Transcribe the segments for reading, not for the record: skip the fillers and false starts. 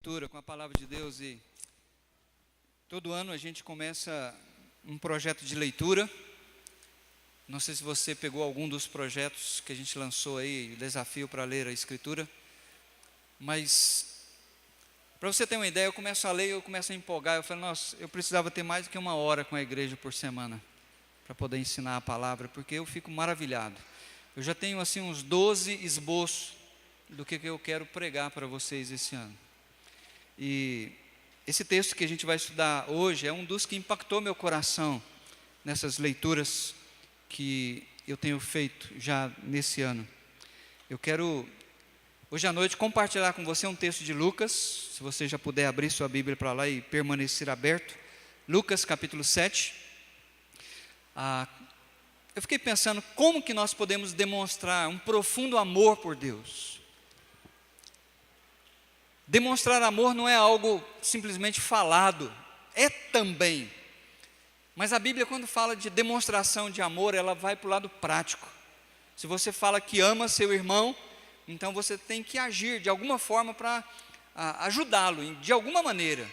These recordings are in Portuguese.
Com a palavra de Deus, e todo ano a gente começa um projeto de leitura. Não sei se você pegou algum dos projetos que a gente lançou aí, o desafio para ler a Escritura, mas para você ter uma ideia, eu começo a ler e eu começo a empolgar. Eu falo, nossa, eu precisava ter mais do que 1 hora com a igreja por semana para poder ensinar a palavra, porque eu fico maravilhado. Eu já tenho assim uns 12 esboços do que eu quero pregar para vocês esse ano. E esse texto que a gente vai estudar hoje é um dos que impactou meu coração nessas leituras que eu tenho feito já nesse ano. Eu quero, hoje à noite, compartilhar com você um texto de Lucas, se você já puder abrir sua Bíblia para lá e permanecer aberto. Lucas capítulo 7. Eu fiquei pensando como que nós podemos demonstrar um profundo amor por Deus. Demonstrar amor não é algo simplesmente falado, é também. Mas a Bíblia, quando fala de demonstração de amor, ela vai para o lado prático. Se você fala que ama seu irmão, então você tem que agir de alguma forma para ajudá-lo, de alguma maneira.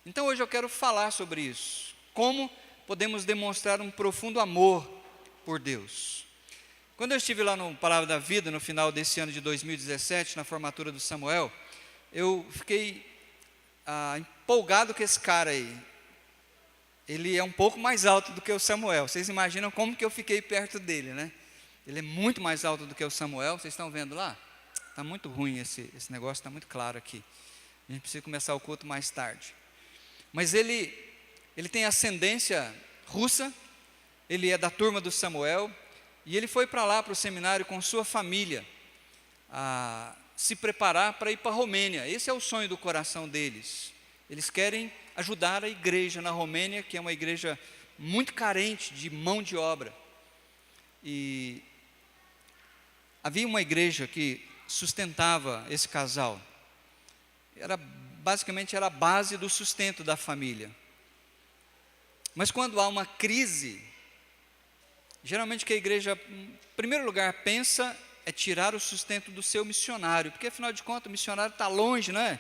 Então hoje eu quero falar sobre isso. Como podemos demonstrar um profundo amor por Deus. Quando eu estive lá no Palavra da Vida, no final desse ano de 2017, na formatura do Samuel, eu fiquei empolgado com esse cara aí. Ele é um pouco mais alto do que o Samuel. Vocês imaginam como que eu fiquei perto dele, né? Ele é muito mais alto do que o Samuel. Vocês estão vendo lá? Está muito ruim esse negócio, está muito claro aqui. A gente precisa começar o culto mais tarde. Mas ele tem ascendência russa. Ele é da turma do Samuel. E ele foi para lá, para o seminário, com sua família, se preparar para ir para a Romênia. Esse é o sonho do coração deles. Eles querem ajudar a igreja na Romênia, que é uma igreja muito carente de mão de obra. E havia uma igreja que sustentava esse casal. Basicamente era a base do sustento da família. Mas quando há uma crise, geralmente o que a igreja, em primeiro lugar, pensa é tirar o sustento do seu missionário, porque afinal de contas o missionário está longe, não é?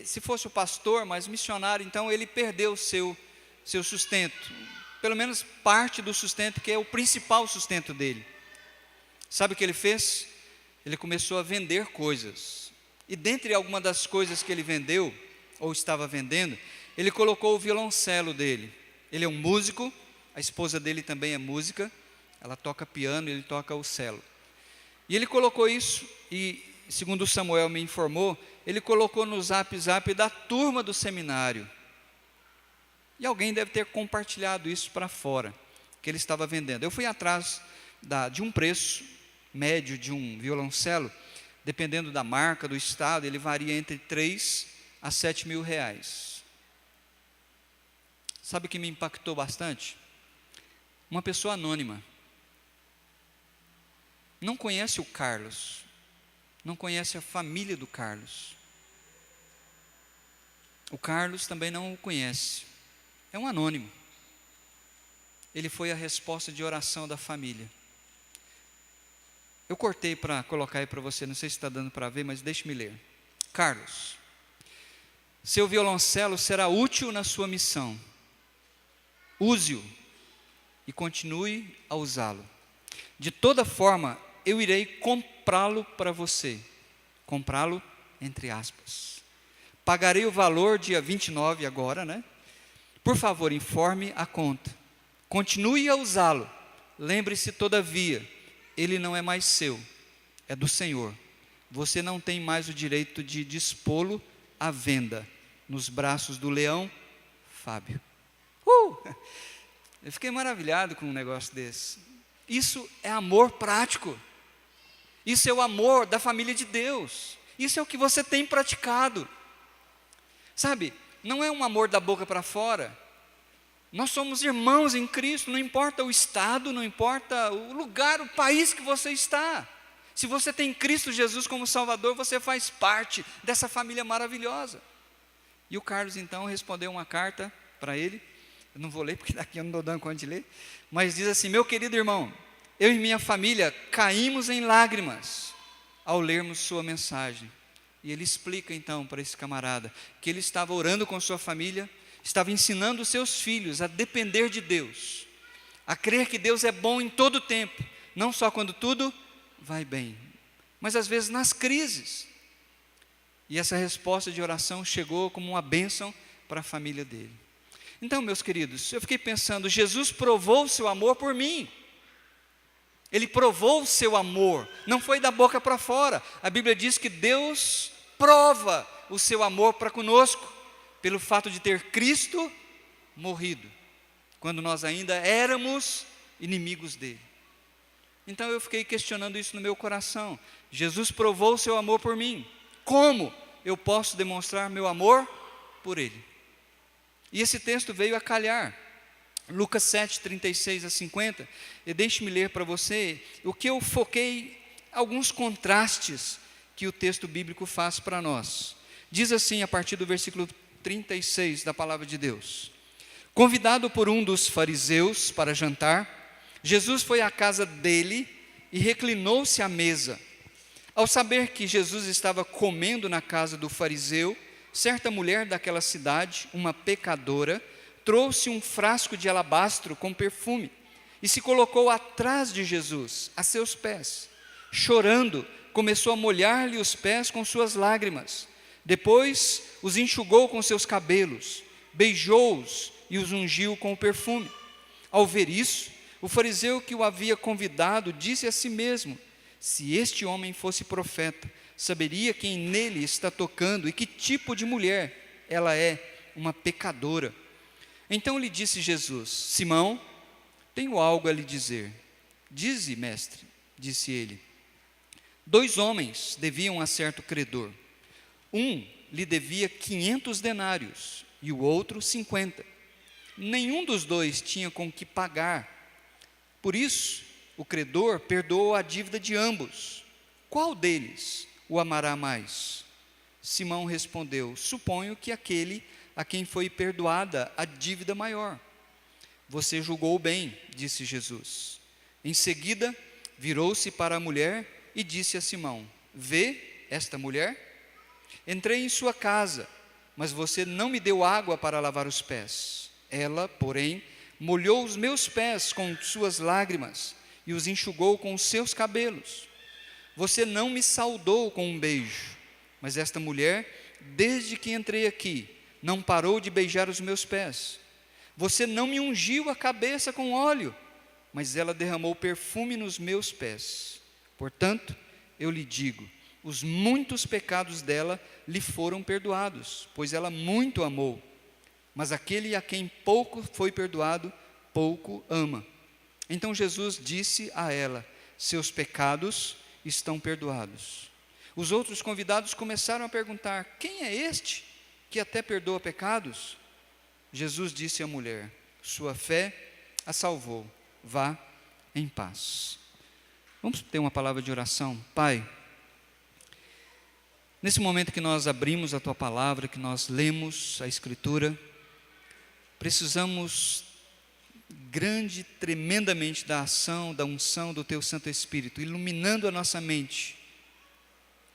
Se fosse o pastor, mas o missionário, então ele perdeu o seu sustento, pelo menos parte do sustento, que é o principal sustento dele. Sabe o que ele fez? Ele começou a vender coisas, e dentre algumas das coisas que ele vendeu, ou estava vendendo, ele colocou o violoncelo dele. Ele é um músico, a esposa dele também é música, ela toca piano, ele toca o cello. E ele colocou isso, e segundo o Samuel me informou, ele colocou no zap da turma do seminário. E alguém deve ter compartilhado isso para fora, que ele estava vendendo. Eu fui atrás de um preço médio de um violoncelo, dependendo da marca, do estado, ele varia entre 3 a 7 mil reais. Sabe o que me impactou bastante? Uma pessoa anônima. Não conhece o Carlos, não conhece a família do Carlos. O Carlos também não o conhece, é um anônimo. Ele foi a resposta de oração da família. Eu cortei para colocar aí para você, não sei se está dando para ver, mas deixe-me ler. Carlos, seu violoncelo será útil na sua missão. Use-o e continue a usá-lo. De toda forma, eu irei comprá-lo para você. Comprá-lo, entre aspas. Pagarei o valor dia 29 agora, né? Por favor, informe a conta. Continue a usá-lo. Lembre-se, todavia, ele não é mais seu, é do Senhor. Você não tem mais o direito de dispô-lo à venda. Nos braços do leão, Fábio. Eu fiquei maravilhado com um negócio desse. Isso é amor prático. Isso é o amor da família de Deus. Isso é o que você tem praticado. Sabe, não é um amor da boca para fora. Nós somos irmãos em Cristo, não importa o estado, não importa o lugar, o país que você está. Se você tem Cristo Jesus como Salvador, você faz parte dessa família maravilhosa. E o Carlos então respondeu uma carta para ele. Eu não vou ler porque daqui eu não estou dando conta de ler. Mas diz assim: meu querido irmão, eu e minha família caímos em lágrimas ao lermos sua mensagem. E ele explica então para esse camarada que ele estava orando com sua família, estava ensinando os seus filhos a depender de Deus, a crer que Deus é bom em todo o tempo, não só quando tudo vai bem, mas às vezes nas crises. E essa resposta de oração chegou como uma bênção para a família dele. Então, meus queridos, eu fiquei pensando, Jesus provou o seu amor por mim. Ele provou o seu amor, não foi da boca para fora. A Bíblia diz que Deus prova o seu amor para conosco, pelo fato de ter Cristo morrido, quando nós ainda éramos inimigos dele. Então eu fiquei questionando isso no meu coração. Jesus provou o seu amor por mim. Como eu posso demonstrar meu amor por ele? E esse texto veio a calhar. Lucas 7, 36 a 50, e deixe-me ler para você o que eu foquei, alguns contrastes que o texto bíblico faz para nós. Diz assim, a partir do versículo 36 da palavra de Deus: convidado por um dos fariseus para jantar, Jesus foi à casa dele e reclinou-se à mesa. Ao saber que Jesus estava comendo na casa do fariseu, certa mulher daquela cidade, uma pecadora, trouxe um frasco de alabastro com perfume e se colocou atrás de Jesus, a seus pés. Chorando, começou a molhar-lhe os pés com suas lágrimas. Depois os enxugou com seus cabelos, beijou-os e os ungiu com o perfume. Ao ver isso, o fariseu que o havia convidado disse a si mesmo: se este homem fosse profeta, saberia quem nele está tocando e que tipo de mulher ela é, uma pecadora. Então lhe disse Jesus: Simão, tenho algo a lhe dizer. Dize, mestre, disse ele. 2 homens deviam a certo credor. Um lhe devia 500 denários e o outro 50. Nenhum dos dois tinha com que pagar. Por isso, o credor perdoou a dívida de ambos. Qual deles o amará mais? Simão respondeu: suponho que aquele a quem foi perdoada a dívida maior. Você julgou bem, disse Jesus. Em seguida, virou-se para a mulher e disse a Simão: vê esta mulher? Entrei em sua casa, mas você não me deu água para lavar os pés. Ela, porém, molhou os meus pés com suas lágrimas e os enxugou com os seus cabelos. Você não me saudou com um beijo, mas esta mulher, desde que entrei aqui, não parou de beijar os meus pés. Você não me ungiu a cabeça com óleo, mas ela derramou perfume nos meus pés. Portanto, eu lhe digo, os muitos pecados dela lhe foram perdoados, pois ela muito amou. Mas aquele a quem pouco foi perdoado, pouco ama. Então Jesus disse a ela: seus pecados estão perdoados. Os outros convidados começaram a perguntar: quem é este que até perdoa pecados? Jesus disse à mulher: sua fé a salvou, vá em paz. Vamos ter uma palavra de oração. Pai, nesse momento que nós abrimos a Tua palavra, que nós lemos a Escritura, precisamos tremendamente da ação, da unção do Teu Santo Espírito, iluminando a nossa mente,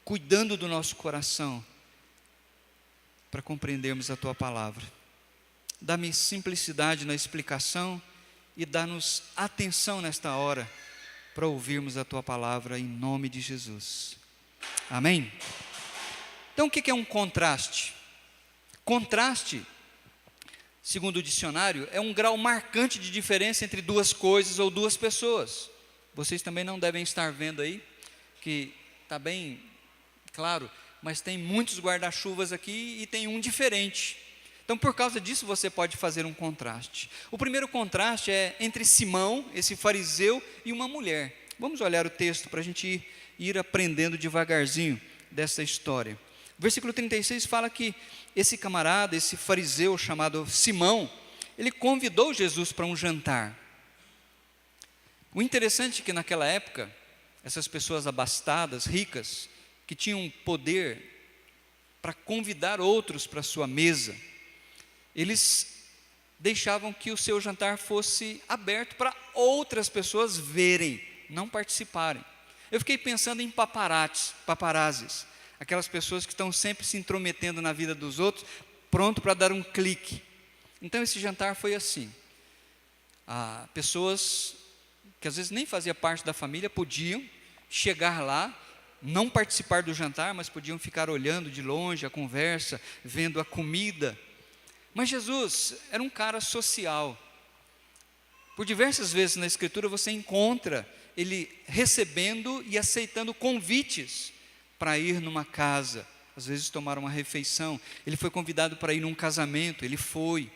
cuidando do nosso coração, para compreendermos a Tua palavra. Dá-me simplicidade na explicação e dá-nos atenção nesta hora, para ouvirmos a Tua palavra em nome de Jesus. Amém? Então o que é um contraste? Contraste, segundo o dicionário, é um grau marcante de diferença entre duas coisas ou duas pessoas. Vocês também não devem estar vendo aí, que está bem claro, mas tem muitos guarda-chuvas aqui e tem um diferente. Então, por causa disso, você pode fazer um contraste. O primeiro contraste é entre Simão, esse fariseu, e uma mulher. Vamos olhar o texto para a gente ir aprendendo devagarzinho dessa história. O versículo 36 fala que esse camarada, esse fariseu chamado Simão, ele convidou Jesus para um jantar. O interessante é que naquela época, essas pessoas abastadas, ricas, que tinham poder para convidar outros para a sua mesa, eles deixavam que o seu jantar fosse aberto para outras pessoas verem, não participarem. Eu fiquei pensando em paparazzis, aquelas pessoas que estão sempre se intrometendo na vida dos outros, pronto para dar um clique. Então esse jantar foi assim. Pessoas que às vezes nem faziam parte da família podiam chegar lá, não participar do jantar, mas podiam ficar olhando de longe a conversa, vendo a comida. Mas Jesus era um cara social. Por diversas vezes na Escritura você encontra ele recebendo e aceitando convites para ir numa casa, às vezes tomar uma refeição. Ele foi convidado para ir num casamento, ele foi.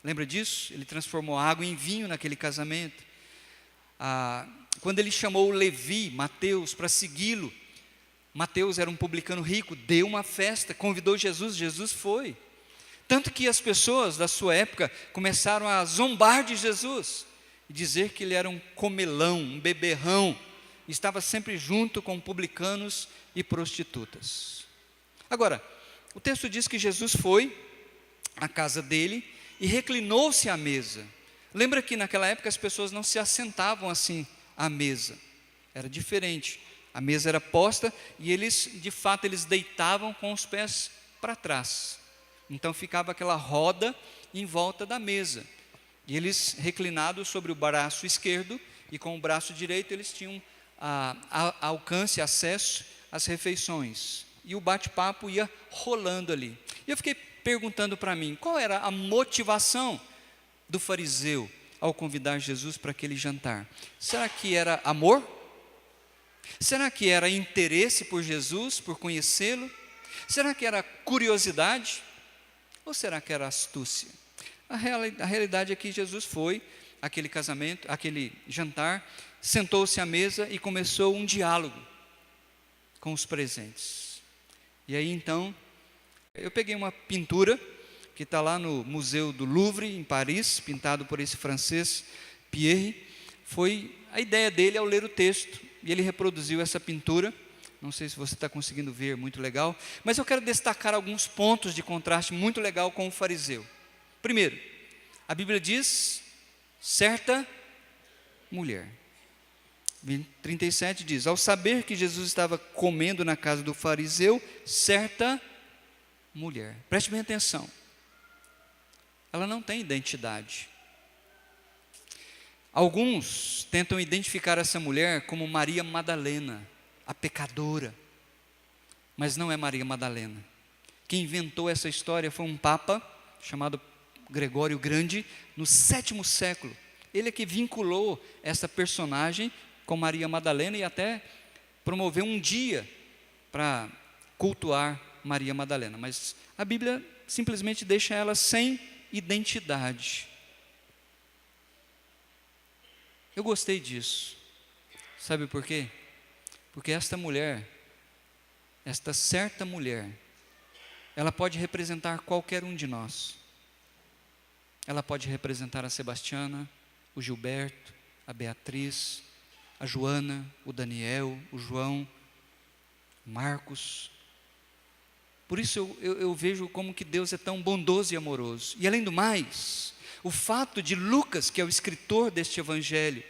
Lembra disso? Ele transformou água em vinho naquele casamento. Quando ele chamou Levi, Mateus, para segui-lo, Mateus era um publicano rico, deu uma festa, convidou Jesus, Jesus foi. Tanto que as pessoas da sua época começaram a zombar de Jesus, e dizer que ele era um comelão, um beberrão, estava sempre junto com publicanos e prostitutas. Agora, o texto diz que Jesus foi à casa dele e reclinou-se à mesa. Lembra que naquela época as pessoas não se assentavam assim à mesa, era diferente. A mesa era posta e eles, de fato, eles deitavam com os pés para trás. Então ficava aquela roda em volta da mesa. E eles reclinados sobre o braço esquerdo e com o braço direito eles tinham alcance, acesso às refeições. E o bate-papo ia rolando ali. E eu fiquei perguntando para mim, qual era a motivação do fariseu ao convidar Jesus para aquele jantar? Será que era amor? Será que era interesse por Jesus, por conhecê-lo? Será que era curiosidade? Ou será que era astúcia? A realidade é que Jesus foi àquele casamento, àquele jantar, sentou-se à mesa e começou um diálogo com os presentes. E aí então, eu peguei uma pintura que está lá no Museu do Louvre, em Paris, pintado por esse francês, Pierre. A ideia dele ao ler o texto, e ele reproduziu essa pintura. Não sei se você está conseguindo ver, muito legal. Mas eu quero destacar alguns pontos de contraste muito legal com o fariseu. Primeiro, a Bíblia diz, certa mulher. 37 diz, ao saber que Jesus estava comendo na casa do fariseu, certa mulher. Preste bem atenção. Ela não tem identidade. Alguns tentam identificar essa mulher como Maria Madalena, a pecadora. Mas não é Maria Madalena. Quem inventou essa história foi um papa chamado Gregório Grande, no 7º século. Ele é que vinculou essa personagem com Maria Madalena e até promoveu um dia para cultuar Maria Madalena. Mas a Bíblia simplesmente deixa ela sem identidade. Eu gostei disso. Sabe por quê? Porque esta mulher, esta certa mulher, ela pode representar qualquer um de nós. Ela pode representar a Sebastiana, o Gilberto, a Beatriz, a Joana, o Daniel, o João, o Marcos. Por isso eu vejo como que Deus é tão bondoso e amoroso. E além do mais, o fato de Lucas, que é o escritor deste evangelho,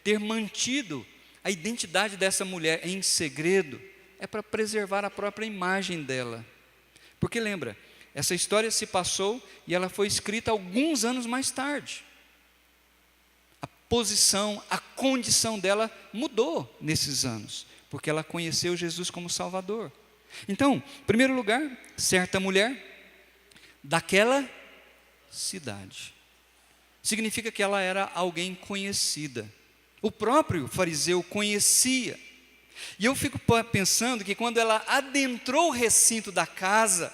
ter mantido a identidade dessa mulher em segredo, é para preservar a própria imagem dela. Porque lembra, essa história se passou e ela foi escrita alguns anos mais tarde. A posição, a condição dela mudou nesses anos, porque ela conheceu Jesus como Salvador. Então, em primeiro lugar, certa mulher daquela cidade. Significa que ela era alguém conhecida. O próprio fariseu conhecia. E eu fico pensando que quando ela adentrou o recinto da casa,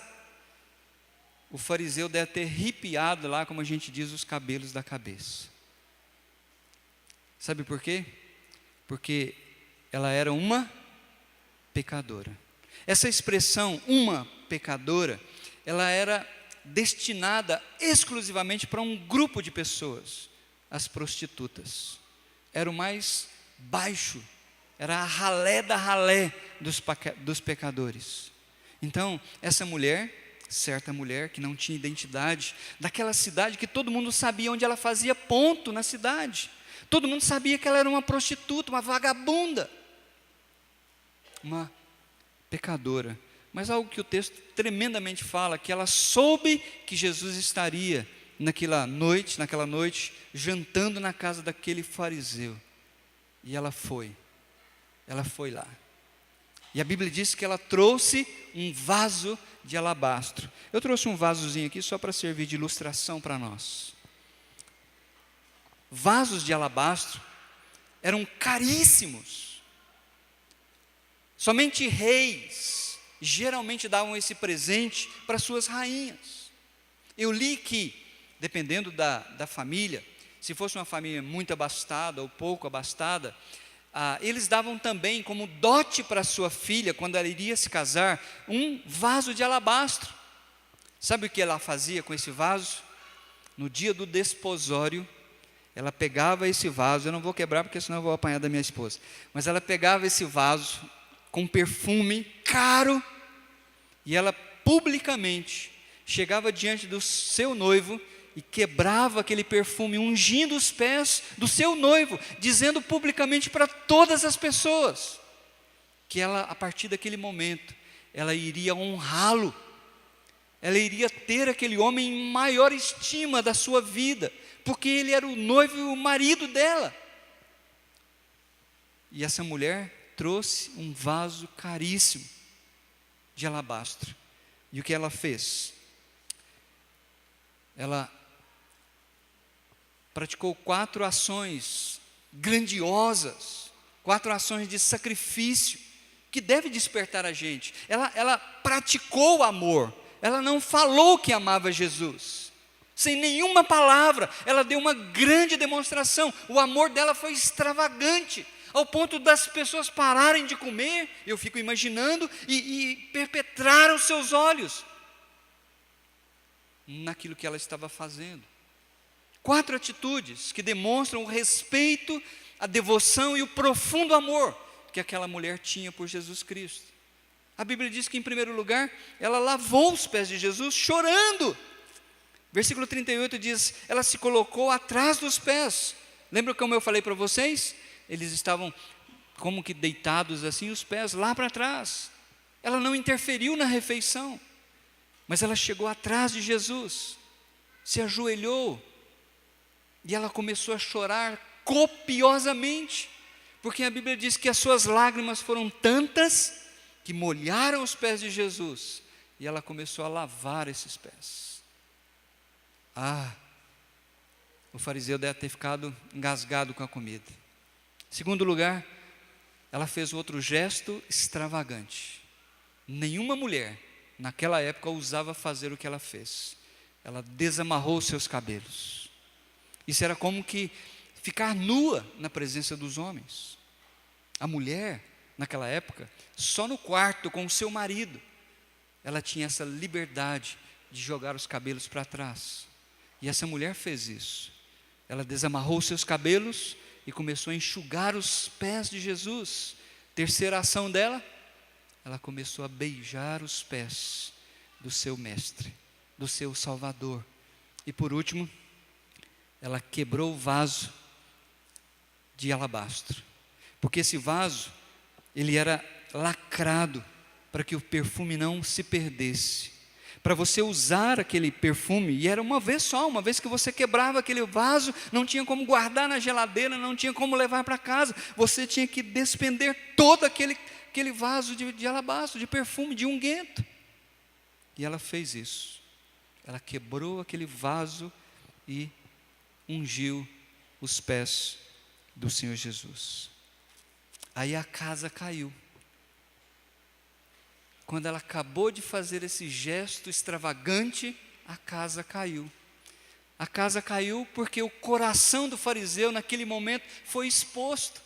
o fariseu deve ter arrepiado lá, como a gente diz, os cabelos da cabeça. Sabe por quê? Porque ela era uma pecadora. Essa expressão, uma pecadora, ela era destinada exclusivamente para um grupo de pessoas, as prostitutas. Era o mais baixo, era a ralé da ralé dos pecadores. Então, essa mulher, certa mulher que não tinha identidade, daquela cidade que todo mundo sabia onde ela fazia ponto na cidade, todo mundo sabia que ela era uma prostituta, uma vagabunda, uma pecadora, mas algo que o texto tremendamente fala, que ela soube que Jesus estaria naquela noite, jantando na casa daquele fariseu, e ela foi lá, e a Bíblia diz que ela trouxe um vaso de alabastro. Eu trouxe um vasozinho aqui só para servir de ilustração para nós. Vasos de alabastro eram caríssimos, somente reis geralmente davam esse presente para suas rainhas. Eu li que, dependendo da família, se fosse uma família muito abastada ou pouco abastada, eles davam também como dote para sua filha, quando ela iria se casar, um vaso de alabastro. Sabe o que ela fazia com esse vaso? No dia do desposório, ela pegava esse vaso, eu não vou quebrar porque senão eu vou apanhar da minha esposa, mas ela pegava esse vaso com perfume caro, e ela publicamente chegava diante do seu noivo e quebrava aquele perfume, ungindo os pés do seu noivo, dizendo publicamente para todas as pessoas que ela, a partir daquele momento, ela iria honrá-lo, ela iria ter aquele homem em maior estima da sua vida, porque ele era o noivo e o marido dela. E essa mulher trouxe um vaso caríssimo de alabastro. E o que ela fez? Ela praticou 4 ações grandiosas, 4 ações de sacrifício, que deve despertar a gente. Ela praticou o amor, ela não falou que amava Jesus, sem nenhuma palavra, ela deu uma grande demonstração. O amor dela foi extravagante, ao ponto das pessoas pararem de comer, eu fico imaginando, e perpetraram os seus olhos naquilo que ela estava fazendo. 4 atitudes que demonstram o respeito, a devoção e o profundo amor que aquela mulher tinha por Jesus Cristo. A Bíblia diz que, em primeiro lugar, ela lavou os pés de Jesus chorando. Versículo 38 diz, ela se colocou atrás dos pés. Lembra como eu falei para vocês? Eles estavam como que deitados assim, os pés lá para trás. Ela não interferiu na refeição, mas ela chegou atrás de Jesus, se ajoelhou, e ela começou a chorar copiosamente, porque a Bíblia diz que as suas lágrimas foram tantas, que molharam os pés de Jesus, e ela começou a lavar esses pés. O fariseu deve ter ficado engasgado com a comida. Segundo lugar, ela fez outro gesto extravagante. Nenhuma mulher, naquela época, ousava fazer o que ela fez. Ela desamarrou seus cabelos. Isso era como que ficar nua na presença dos homens. A mulher, naquela época, só no quarto com o seu marido, ela tinha essa liberdade de jogar os cabelos para trás. E essa mulher fez isso. Ela desamarrou seus cabelos e começou a enxugar os pés de Jesus. Terceira ação dela, ela começou a beijar os pés do seu mestre, do seu Salvador. E por último, ela quebrou o vaso de alabastro, porque esse vaso, ele era lacrado para que o perfume não se perdesse. Para você usar aquele perfume, e era uma vez só, uma vez que você quebrava aquele vaso, não tinha como guardar na geladeira, não tinha como levar para casa, você tinha que despender todo aquele vaso de alabastro, de perfume, de unguento. E ela fez isso, ela quebrou aquele vaso e ungiu os pés do Senhor Jesus. Aí a casa caiu. Quando ela acabou de fazer esse gesto extravagante, a casa caiu. A casa caiu porque o coração do fariseu naquele momento foi exposto.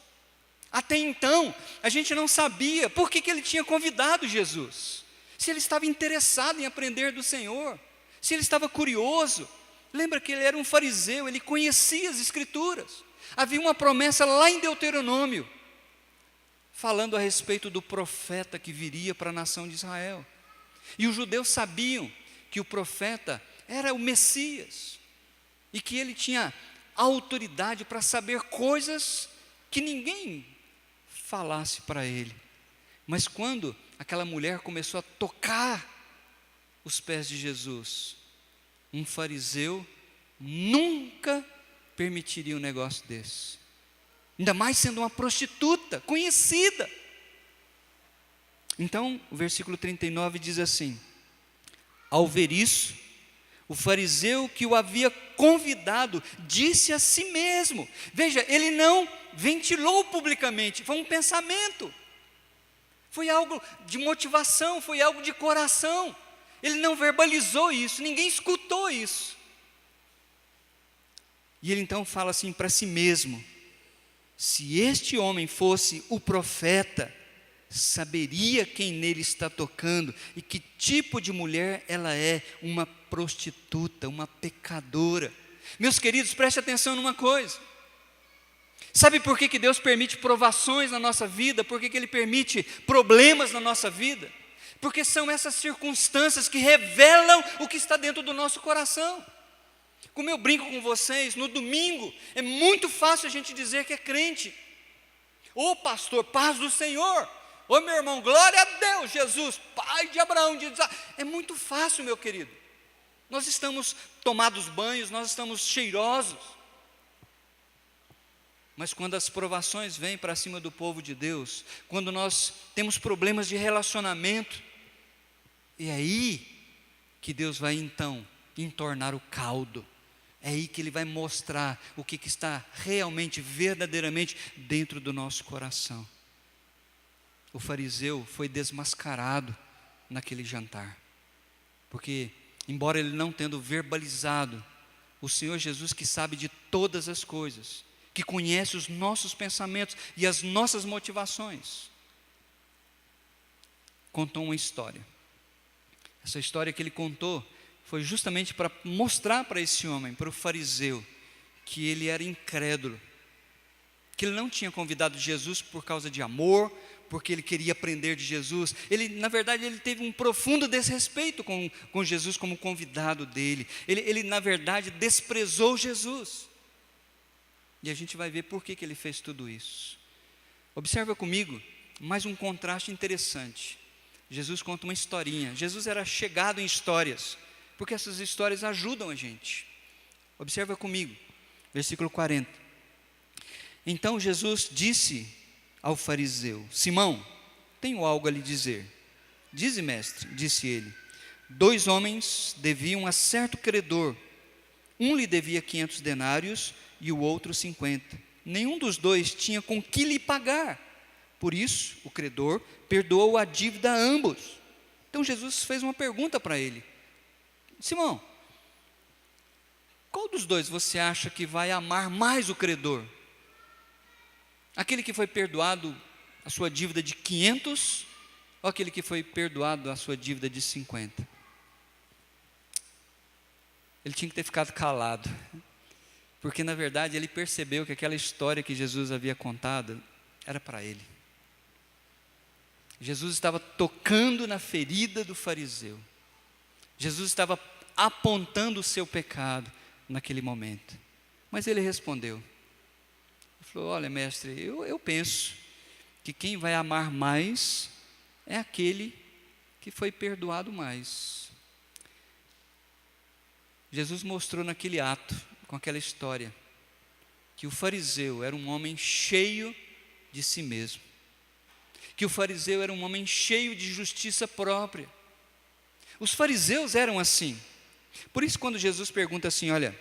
Até então, a gente não sabia por que ele tinha convidado Jesus. Se ele estava interessado em aprender do Senhor, se ele estava curioso. Lembra que ele era um fariseu, ele conhecia as Escrituras. Havia uma promessa lá em Deuteronômio, falando a respeito do profeta que viria para a nação de Israel. E os judeus sabiam que o profeta era o Messias, e que ele tinha autoridade para saber coisas que ninguém falasse para ele. Mas quando aquela mulher começou a tocar os pés de Jesus. Um fariseu nunca permitiria um negócio desse, ainda mais sendo uma prostituta conhecida. Então, o versículo 39 diz assim: ao ver isso, o fariseu que o havia convidado disse a si mesmo. Veja, ele não ventilou publicamente, foi um pensamento, foi algo de motivação, foi algo de coração. Ele não verbalizou isso, ninguém escutou isso. E ele então fala assim para si mesmo: se este homem fosse o profeta, saberia quem nele está tocando e que tipo de mulher ela é, uma prostituta, uma pecadora. Meus queridos, preste atenção numa coisa. Sabe por que Deus permite provações na nossa vida? Por que Ele permite problemas na nossa vida? Porque são essas circunstâncias que revelam o que está dentro do nosso coração. Como eu brinco com vocês, no domingo é muito fácil a gente dizer que é crente. Ô pastor, paz do Senhor. Ô meu irmão, glória a Deus, Jesus, pai de Abraão, de Isaac. É muito fácil, meu querido. Nós estamos tomados banhos, nós estamos cheirosos. Mas quando as provações vêm para cima do povo de Deus, quando nós temos problemas de relacionamento, é aí que Deus vai então entornar o caldo. É aí que Ele vai mostrar o que está realmente, verdadeiramente dentro do nosso coração. O fariseu foi desmascarado naquele jantar, porque embora ele não tendo verbalizado, o Senhor Jesus, que sabe de todas as coisas, que conhece os nossos pensamentos e as nossas motivações, contou uma história. Essa história que ele contou foi justamente para mostrar para esse homem, para o fariseu, que ele era incrédulo, que ele não tinha convidado Jesus por causa de amor, porque ele queria aprender de Jesus. Ele, na verdade, ele teve um profundo desrespeito com Jesus como convidado dele. Ele, na verdade, desprezou Jesus. E a gente vai ver por que ele fez tudo isso. Observa comigo mais um contraste interessante. Jesus conta uma historinha. Jesus era chegado em histórias, porque essas histórias ajudam a gente. Observa comigo, versículo 40. Então Jesus disse ao fariseu: Simão, tenho algo a lhe dizer. Dize, mestre, disse ele. 2 homens deviam a certo credor. Um lhe devia 500 denários e o outro 50. Nenhum dos dois tinha com que lhe pagar. Por isso, o credor perdoou a dívida a ambos. Então Jesus fez uma pergunta para ele: Simão, qual dos dois você acha que vai amar mais o credor? Aquele que foi perdoado a sua dívida de 500 ou aquele que foi perdoado a sua dívida de 50? Ele tinha que ter ficado calado, porque na verdade ele percebeu que aquela história que Jesus havia contado era para ele. Jesus estava tocando na ferida do fariseu. Jesus estava apontando o seu pecado naquele momento. Mas ele respondeu. Ele falou: olha, mestre, eu penso que quem vai amar mais é aquele que foi perdoado mais. Jesus mostrou naquele ato, com aquela história, que o fariseu era um homem cheio de si mesmo, que o fariseu era um homem cheio de justiça própria. Os fariseus eram assim. Por isso, quando Jesus pergunta assim, olha,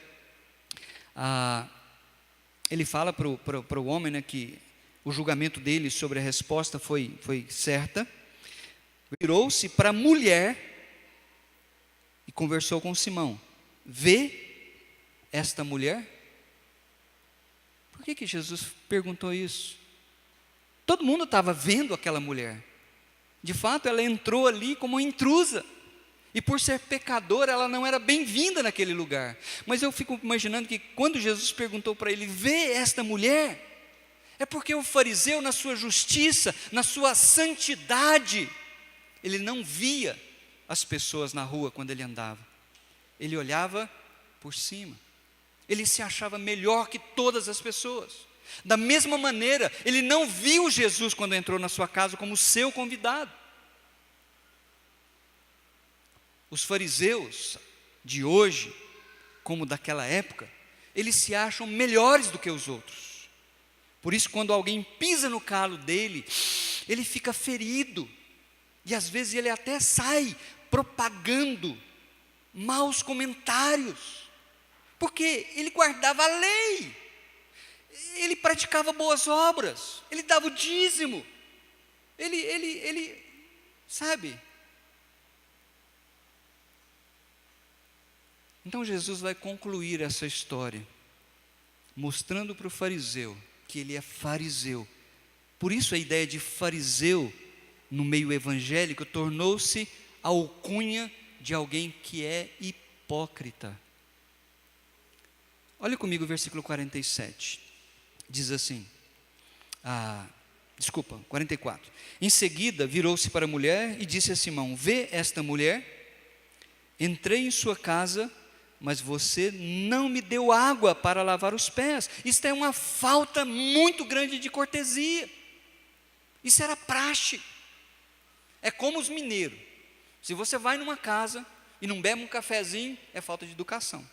ele fala para o homem, né, que o julgamento dele sobre a resposta foi certa, virou-se para a mulher e conversou com Simão: vê esta mulher? Por que Jesus perguntou isso? Todo mundo estava vendo aquela mulher. De fato, ela entrou ali como uma intrusa. E por ser pecadora, ela não era bem-vinda naquele lugar. Mas eu fico imaginando que quando Jesus perguntou para ele: vê esta mulher? É porque o fariseu, na sua justiça, na sua santidade, ele não via as pessoas na rua quando ele andava. Ele olhava por cima. Ele se achava melhor que todas as pessoas. Da mesma maneira, ele não viu Jesus quando entrou na sua casa como seu convidado. Os fariseus de hoje, como daquela época, eles se acham melhores do que os outros. Por isso, quando alguém pisa no calo dele, ele fica ferido. E às vezes ele até sai propagando maus comentários, porque ele guardava a lei, ele praticava boas obras, ele dava o dízimo, ele sabe? Então Jesus vai concluir essa história, mostrando para o fariseu que ele é fariseu. Por isso a ideia de fariseu no meio evangélico tornou-se a alcunha de alguém que é hipócrita. Olha comigo o versículo 47. Diz assim, 44. Em seguida virou-se para a mulher e disse a Simão: vê esta mulher? Entrei em sua casa, mas você não me deu água para lavar os pés. Isto é uma falta muito grande de cortesia. Isso era praxe. É como os mineiros. Se você vai numa casa e não bebe um cafezinho, é falta de educação,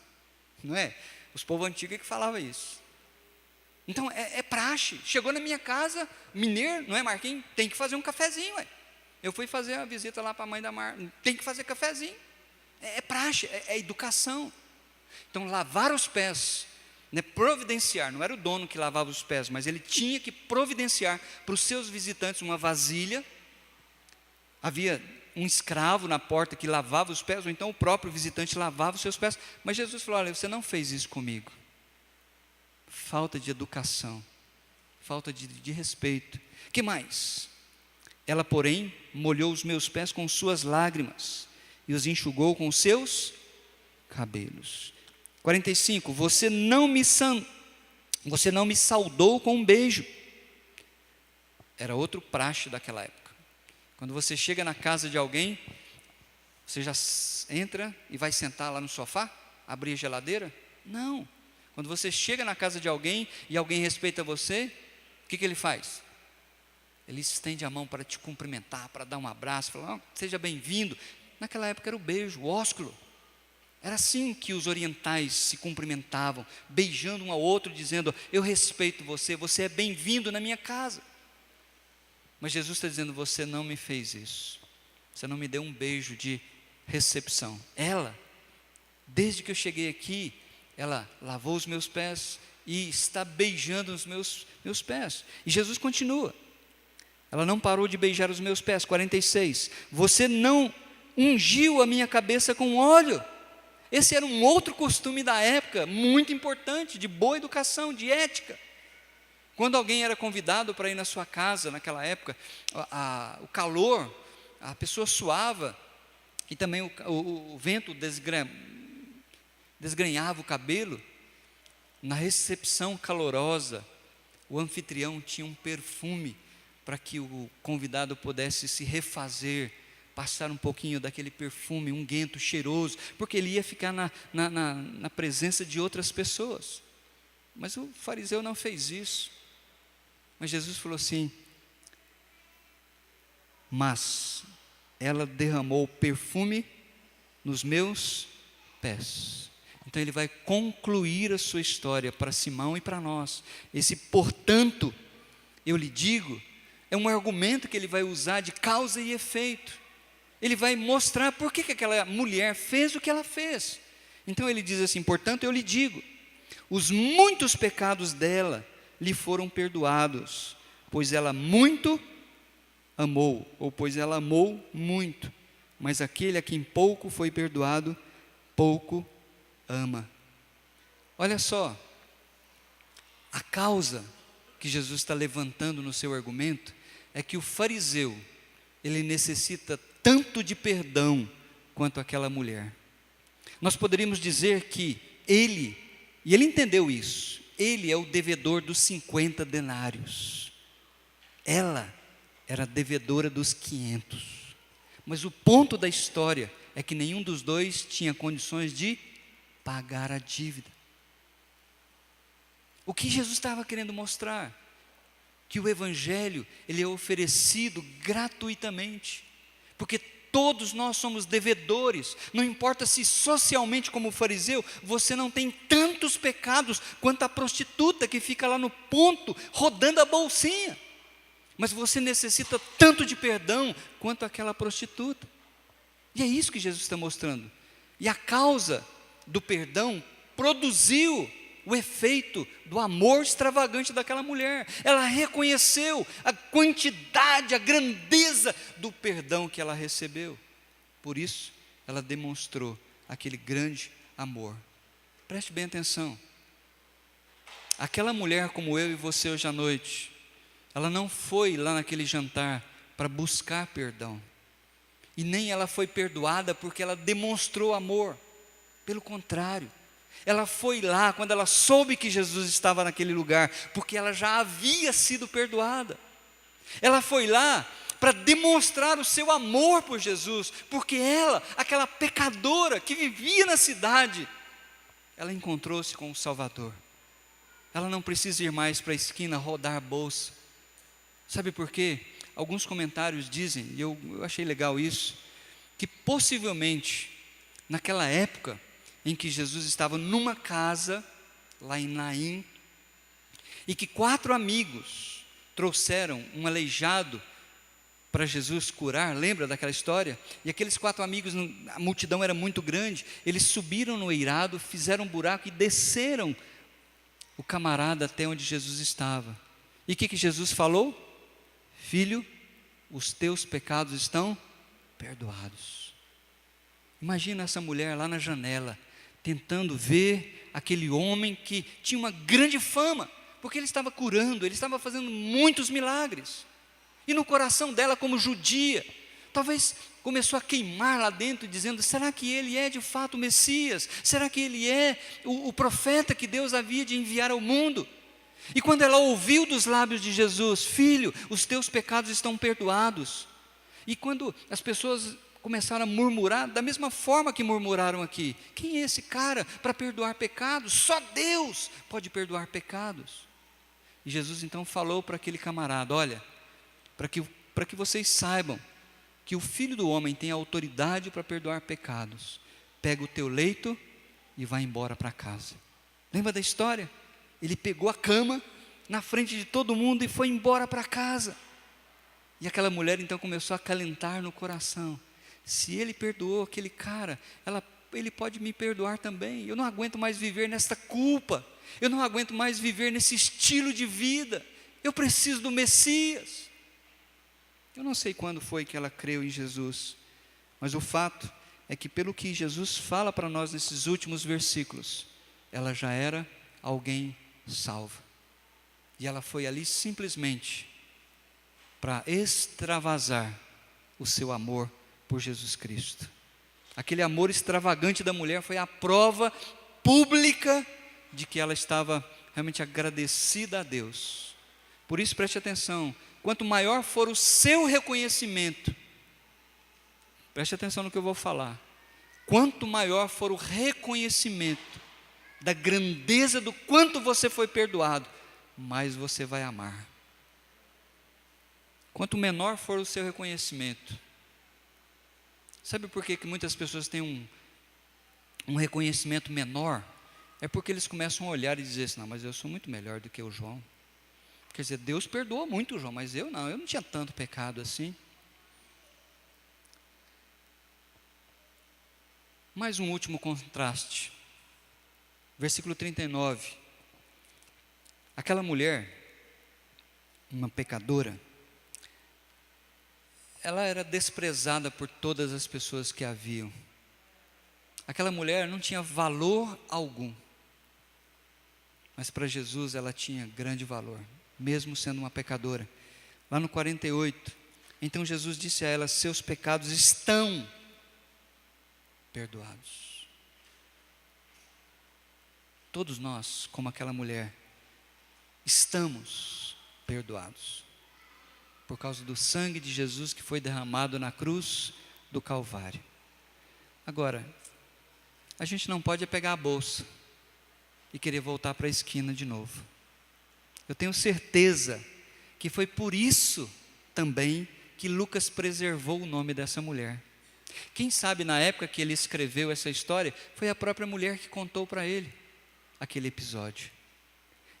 não é? Os povos antigos é que falavam isso. Então é praxe. Chegou na minha casa, mineiro, não é, Marquinhos? Tem que fazer um cafezinho, ué. Eu fui fazer a visita lá para a mãe da Mar, tem que fazer cafezinho. É praxe, é educação. Então lavar os pés, né, providenciar, não era o dono que lavava os pés, mas ele tinha que providenciar para os seus visitantes uma vasilha. Havia um escravo na porta que lavava os pés, ou então o próprio visitante lavava os seus pés. Mas Jesus falou: olha, você não fez isso comigo. Falta de educação, falta de respeito. Que mais? Ela, porém, molhou os meus pés com suas lágrimas e os enxugou com os seus cabelos. 45, você não me saudou com um beijo. Era outro praxe daquela época. Quando você chega na casa de alguém, você já entra e vai sentar lá no sofá, abrir a geladeira? Não. Quando você chega na casa de alguém e alguém respeita você, o que ele faz? Ele estende a mão para te cumprimentar, para dar um abraço, falar: oh, seja bem-vindo. Naquela época era o beijo, o ósculo. Era assim que os orientais se cumprimentavam, beijando um ao outro, dizendo: eu respeito você, você é bem-vindo na minha casa. Mas Jesus está dizendo: você não me fez isso, você não me deu um beijo de recepção. Ela, desde que eu cheguei aqui, ela lavou os meus pés e está beijando os meus pés. E Jesus continua, ela não parou de beijar os meus pés. 46, você não ungiu a minha cabeça com óleo. Esse era um outro costume da época, muito importante, de boa educação, de ética. Quando alguém era convidado para ir na sua casa, naquela época, o calor, a pessoa suava, e também o vento desgrenhava o cabelo. Na recepção calorosa, o anfitrião tinha um perfume para que o convidado pudesse se refazer, passar um pouquinho daquele perfume unguento, cheiroso, porque ele ia ficar na presença de outras pessoas. Mas o fariseu não fez isso. Mas Jesus falou assim: mas ela derramou perfume nos meus pés. Então ele vai concluir a sua história para Simão e para nós. Esse portanto, eu lhe digo, é um argumento que ele vai usar de causa e efeito. Ele vai mostrar por que aquela mulher fez o que ela fez. Então ele diz assim: portanto eu lhe digo, os muitos pecados dela lhe foram perdoados, pois ela muito amou, ou pois ela amou muito. Mas aquele a quem pouco foi perdoado, pouco ama. Olha só, a causa que Jesus está levantando no seu argumento é que o fariseu, ele necessita tanto de perdão quanto aquela mulher. Nós poderíamos dizer que ele, e ele entendeu isso, ele é o devedor dos 50 denários. Ela era devedora dos 500. Mas o ponto da história é que nenhum dos dois tinha condições de pagar a dívida. O que Jesus estava querendo mostrar? Que o evangelho, ele é oferecido gratuitamente. Porque todos nós somos devedores. Não importa se socialmente, como o fariseu, você não tem tantos pecados quanto a prostituta que fica lá no ponto, rodando a bolsinha. Mas você necessita tanto de perdão quanto aquela prostituta. E é isso que Jesus está mostrando. E a causa do perdão produziu o efeito do amor extravagante daquela mulher. Ela reconheceu a quantidade, a grandeza do perdão que ela recebeu. Por isso, ela demonstrou aquele grande amor. Preste bem atenção. Aquela mulher como eu e você hoje à noite, ela não foi lá naquele jantar para buscar perdão. E nem ela foi perdoada porque ela demonstrou amor. Pelo contrário, ela foi lá quando ela soube que Jesus estava naquele lugar, porque ela já havia sido perdoada. Ela foi lá para demonstrar o seu amor por Jesus, porque ela, aquela pecadora que vivia na cidade, ela encontrou-se com o Salvador. Ela não precisa ir mais para a esquina rodar a bolsa. Sabe por quê? Alguns comentários dizem, e eu achei legal isso, que possivelmente, naquela época, em que Jesus estava numa casa, lá em Naim, e que 4 amigos trouxeram um aleijado para Jesus curar, lembra daquela história? E aqueles 4 amigos, a multidão era muito grande, eles subiram no eirado, fizeram um buraco e desceram o camarada até onde Jesus estava. E o que Jesus falou? Filho, os teus pecados estão perdoados. Imagina essa mulher lá na janela, tentando ver aquele homem que tinha uma grande fama, porque ele estava curando, ele estava fazendo muitos milagres. E no coração dela, como judia, talvez começou a queimar lá dentro, dizendo: será que ele é de fato o Messias? Será que ele é o profeta que Deus havia de enviar ao mundo? E quando ela ouviu dos lábios de Jesus: filho, os teus pecados estão perdoados. E quando as pessoas começaram a murmurar, da mesma forma que murmuraram aqui: quem é esse cara para perdoar pecados? Só Deus pode perdoar pecados. E Jesus então falou para aquele camarada: olha, para que vocês saibam que o Filho do Homem tem autoridade para perdoar pecados, pega o teu leito e vai embora para casa. Lembra da história? Ele pegou a cama na frente de todo mundo e foi embora para casa. E aquela mulher então começou a acalentar no coração: se ele perdoou aquele cara, ele pode me perdoar também. Eu não aguento mais viver nesta culpa, eu não aguento mais viver nesse estilo de vida, eu preciso do Messias. Eu não sei quando foi que ela creu em Jesus, mas o fato é que, pelo que Jesus fala para nós nesses últimos versículos, ela já era alguém salva. E ela foi ali simplesmente para extravasar o seu amor por Jesus Cristo. Aquele amor extravagante da mulher foi a prova pública de que ela estava realmente agradecida a Deus. Por isso, preste atenção: quanto maior for o seu reconhecimento, preste atenção no que eu vou falar, quanto maior for o reconhecimento da grandeza do quanto você foi perdoado, mais você vai amar. Quanto menor for o seu reconhecimento, sabe por que muitas pessoas têm um reconhecimento menor? É porque eles começam a olhar e dizer assim: não, mas eu sou muito melhor do que o João. Quer dizer, Deus perdoa muito o João, mas eu não tinha tanto pecado assim. Mais um último contraste. Versículo 39. Aquela mulher, uma pecadora, ela era desprezada por todas as pessoas que a viam. Aquela mulher não tinha valor algum, mas para Jesus ela tinha grande valor, mesmo sendo uma pecadora. Lá no 48, então Jesus disse a ela: seus pecados estão perdoados. Todos nós, como aquela mulher, estamos perdoados por causa do sangue de Jesus que foi derramado na cruz do Calvário. Agora, a gente não pode pegar a bolsa e querer voltar para a esquina de novo. Eu tenho certeza que foi por isso também que Lucas preservou o nome dessa mulher. Quem sabe na época que ele escreveu essa história, foi a própria mulher que contou para ele aquele episódio.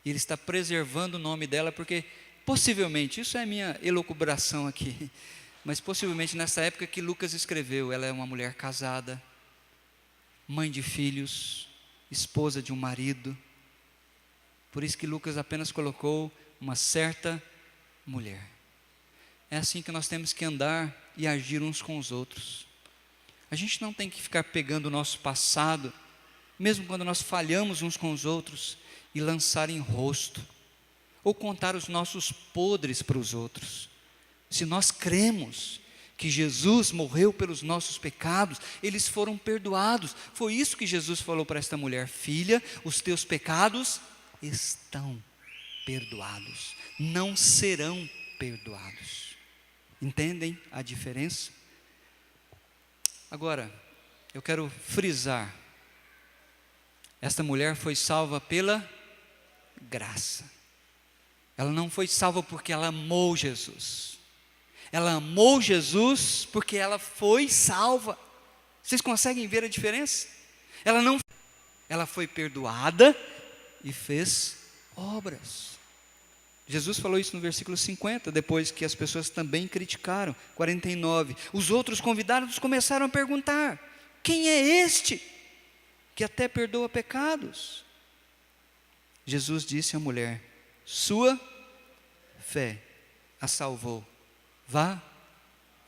E ele está preservando o nome dela porque, possivelmente, isso é minha elucubração aqui, mas possivelmente nessa época que Lucas escreveu, ela é uma mulher casada, mãe de filhos, esposa de um marido. Por isso que Lucas apenas colocou uma certa mulher. É assim que nós temos que andar e agir uns com os outros. A gente não tem que ficar pegando o nosso passado, mesmo quando nós falhamos uns com os outros, e lançar em rosto, ou contar os nossos podres para os outros. Se nós cremos que Jesus morreu pelos nossos pecados, eles foram perdoados. Foi isso que Jesus falou para esta mulher: filha, os teus pecados estão perdoados, não serão perdoados. Entendem a diferença? Agora, eu quero frisar, esta mulher foi salva pela graça. Ela não foi salva porque ela amou Jesus. Ela amou Jesus porque ela foi salva. Vocês conseguem ver a diferença? Ela foi perdoada e fez obras. Jesus falou isso no versículo 50, depois que as pessoas também criticaram. 49, os outros convidados começaram a perguntar: quem é este que até perdoa pecados? Jesus disse à mulher: sua fé a salvou, vá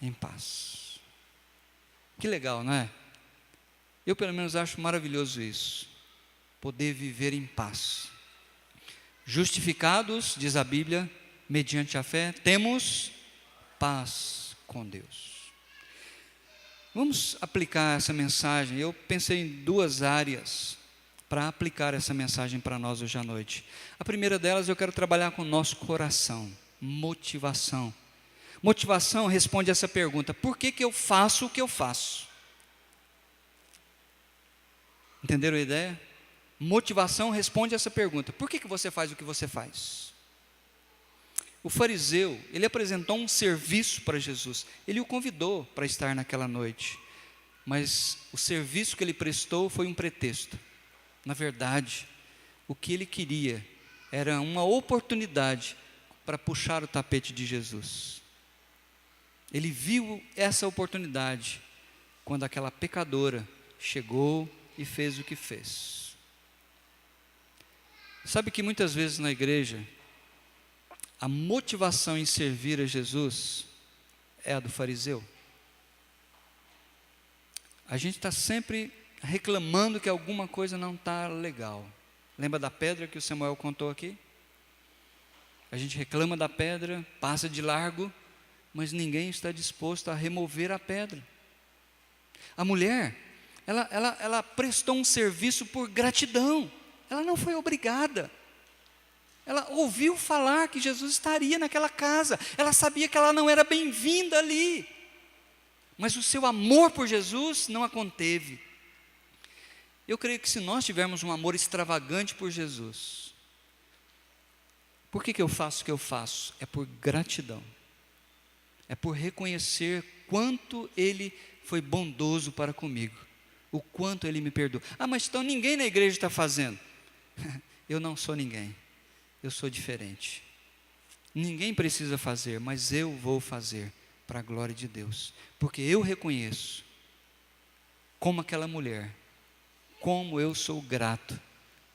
em paz. Que legal, não é? Eu pelo menos acho maravilhoso isso, poder viver em paz. Justificados, diz a Bíblia, mediante a fé, temos paz com Deus. Vamos aplicar essa mensagem. Eu pensei em duas áreas para aplicar essa mensagem para nós hoje à noite. A primeira delas, eu quero trabalhar com o nosso coração, motivação. Motivação responde a essa pergunta: por que eu faço o que eu faço? Entenderam a ideia? Motivação responde a essa pergunta: por que você faz o que você faz? O fariseu, ele apresentou um serviço para Jesus, ele o convidou para estar naquela noite, mas o serviço que ele prestou foi um pretexto. Na verdade, o que ele queria era uma oportunidade para puxar o tapete de Jesus. Ele viu essa oportunidade quando aquela pecadora chegou e fez o que fez. Sabe que muitas vezes na igreja, a motivação em servir a Jesus é a do fariseu. A gente está sempre reclamando que alguma coisa não está legal. Lembra da pedra que o Samuel contou aqui? A gente reclama da pedra, passa de largo, mas ninguém está disposto a remover a pedra. A mulher, ela prestou um serviço por gratidão. Ela não foi obrigada. Ela ouviu falar que Jesus estaria naquela casa. Ela sabia que ela não era bem-vinda ali. Mas o seu amor por Jesus não a conteve. Eu creio que se nós tivermos um amor extravagante por Jesus, por que eu faço o que eu faço? É por gratidão. É por reconhecer quanto Ele foi bondoso para comigo. O quanto Ele me perdoou. Ah, mas então ninguém na igreja está fazendo. Eu não sou ninguém, eu sou diferente. Ninguém precisa fazer, mas eu vou fazer para a glória de Deus, porque eu reconheço, como aquela mulher, como eu sou grato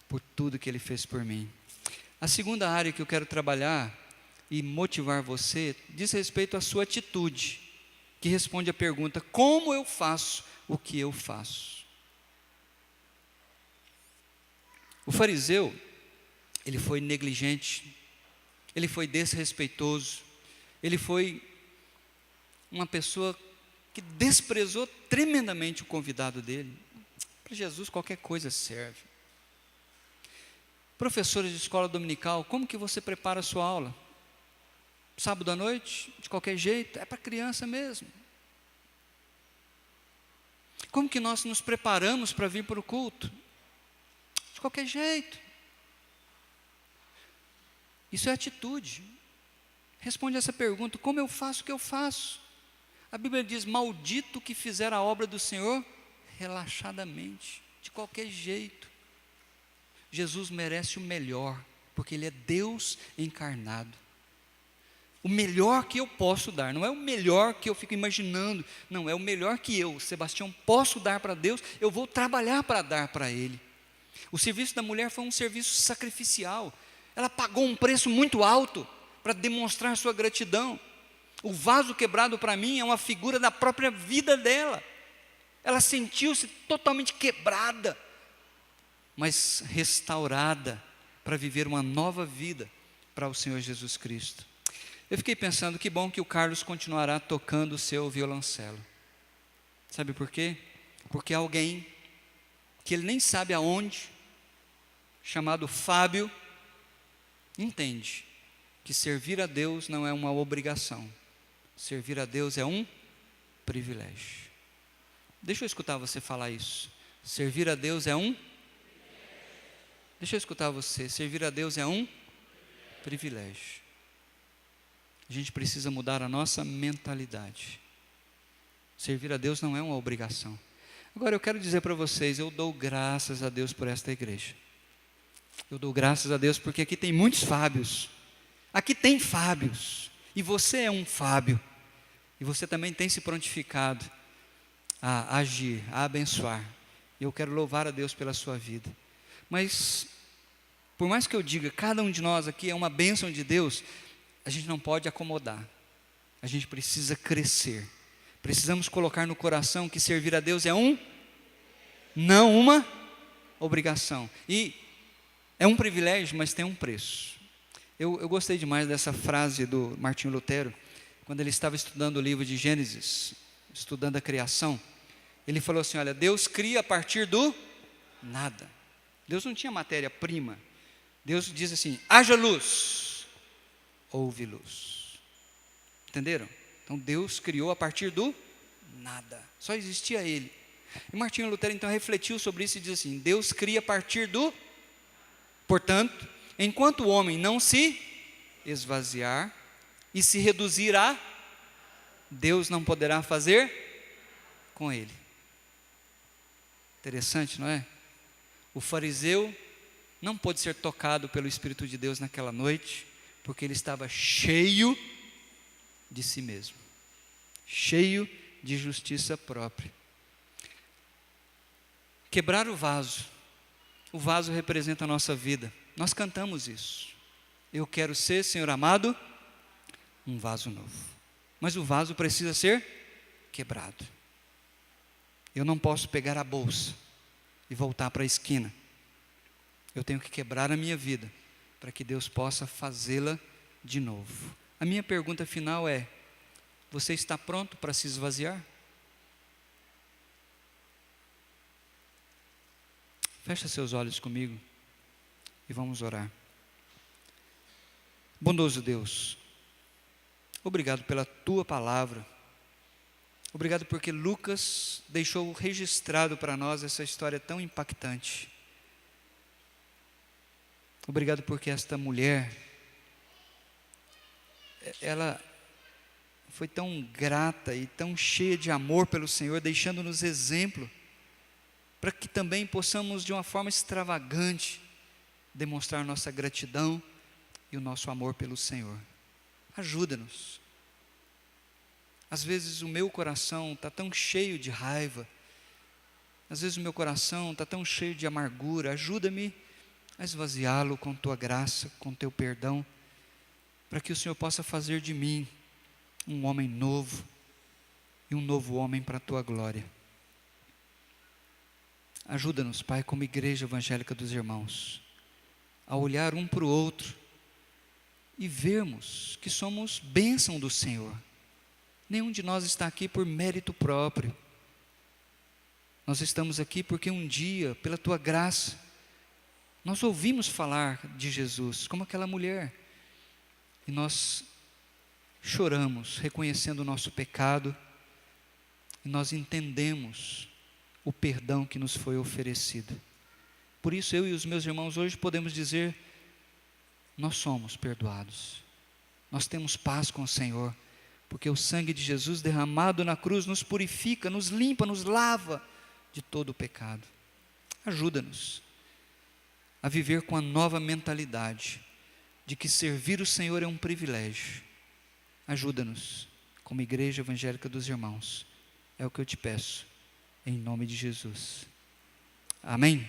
por tudo que Ele fez por mim. A segunda área que eu quero trabalhar e motivar você diz respeito à sua atitude, que responde à pergunta: como eu faço o que eu faço? O fariseu, ele foi negligente, ele foi desrespeitoso, ele foi uma pessoa que desprezou tremendamente o convidado dele. Para Jesus qualquer coisa serve. Professores de escola dominical, como que você prepara a sua aula? Sábado à noite, de qualquer jeito, é para criança mesmo. Como que nós nos preparamos para vir para o culto? De qualquer jeito. Isso é atitude. Responde essa pergunta: como eu faço o que eu faço? A Bíblia diz: maldito que fizer a obra do Senhor relaxadamente, de qualquer jeito. Jesus merece o melhor, porque Ele é Deus encarnado. O melhor que eu posso dar, não é o melhor que eu fico imaginando, não, é o melhor que eu, Sebastião, posso dar para Deus, eu vou trabalhar para dar para Ele. O serviço da mulher foi um serviço sacrificial, ela pagou um preço muito alto para demonstrar sua gratidão. O vaso quebrado para mim é uma figura da própria vida dela. Ela sentiu-se totalmente quebrada, mas restaurada para viver uma nova vida para o Senhor Jesus Cristo. Eu fiquei pensando, que bom que o Carlos continuará tocando o seu violoncelo. Sabe por quê? Porque alguém que ele nem sabe aonde, chamado Fábio, entende que servir a Deus não é uma obrigação. Servir a Deus é um privilégio. Deixa eu escutar você falar isso. Servir a Deus é um? Deixa eu escutar você. Servir a Deus é um privilégio. A gente precisa mudar a nossa mentalidade. Servir a Deus não é uma obrigação. Agora eu quero dizer para vocês, eu dou graças a Deus por esta igreja. Eu dou graças a Deus porque aqui tem muitos Fábios. Aqui tem Fábios. E você é um Fábio. E você também tem se prontificado a agir, a abençoar. E eu quero louvar a Deus pela sua vida. Mas, por mais que eu diga, cada um de nós aqui é uma bênção de Deus, a gente não pode acomodar. A gente precisa crescer. Precisamos colocar no coração que servir a Deus é não uma obrigação. E é um privilégio, mas tem um preço. Eu gostei demais dessa frase do Martinho Lutero, quando ele estava estudando o livro de Gênesis, estudando a criação. Ele falou assim: olha, Deus cria a partir do nada. Deus não tinha matéria-prima. Deus diz assim: haja luz, houve luz. Entenderam? Então Deus criou a partir do nada, só existia Ele. E Martinho Lutero então refletiu sobre isso e diz assim: Deus cria a partir do, portanto, enquanto o homem não se esvaziar e se reduzir a, Deus não poderá fazer com ele. Interessante, não é? O fariseu não pôde ser tocado pelo Espírito de Deus naquela noite, porque ele estava cheio de si mesmo, cheio de justiça própria. Quebrar o vaso representa a nossa vida. Nós cantamos isso. Eu quero ser, Senhor amado, um vaso novo. Mas o vaso precisa ser quebrado. Eu não posso pegar a bolsa e voltar para a esquina. Eu tenho que quebrar a minha vida para que Deus possa fazê-la de novo. A minha pergunta final é: você está pronto para se esvaziar? Fecha seus olhos comigo e vamos orar. Bondoso Deus, obrigado pela Tua palavra. Obrigado porque Lucas deixou registrado para nós essa história tão impactante. Obrigado porque esta mulher, ela foi tão grata e tão cheia de amor pelo Senhor, deixando-nos exemplo, para que também possamos de uma forma extravagante demonstrar nossa gratidão e o nosso amor pelo Senhor. Ajuda-nos. Às vezes o meu coração está tão cheio de raiva, às vezes o meu coração está tão cheio de amargura. Ajuda-me a esvaziá-lo com Tua graça, com Teu perdão, para que o Senhor possa fazer de mim um homem novo e um novo homem para a Tua glória. Ajuda-nos, Pai, como igreja evangélica dos irmãos, a olhar um para o outro e vermos que somos bênção do Senhor. Nenhum de nós está aqui por mérito próprio. Nós estamos aqui porque um dia, pela Tua graça, nós ouvimos falar de Jesus, como aquela mulher, e nós choramos, reconhecendo o nosso pecado, e nós entendemos o perdão que nos foi oferecido. Por isso eu e os meus irmãos hoje podemos dizer: nós somos perdoados, nós temos paz com o Senhor, porque o sangue de Jesus derramado na cruz nos purifica, nos limpa, nos lava de todo o pecado. Ajuda-nos a viver com a nova mentalidade de que servir o Senhor é um privilégio. Ajuda-nos, como Igreja Evangélica dos Irmãos. É o que eu te peço, em nome de Jesus. Amém?